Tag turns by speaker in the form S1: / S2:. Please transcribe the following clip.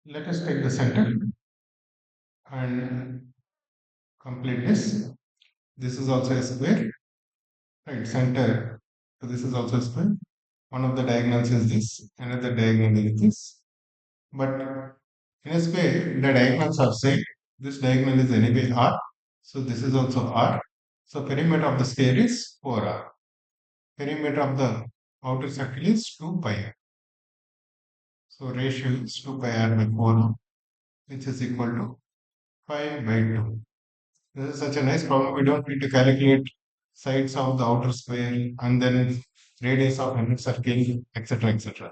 S1: Let us take the center and complete this. This is also a square, right? Center. So this is also a square. One of the diagonals is this, another diagonal is this. But in a square, the diagonals are same. This diagonal is anyway R. So this is also R. So perimeter of the sphere is 4R. Perimeter of the outer circle is 2 pi r. So ratio is 2 pi r by 4, which is equal to 5 by 2. This is such a nice problem. We don't need to calculate sides of the outer square and then radius of inner circle, etc. etc.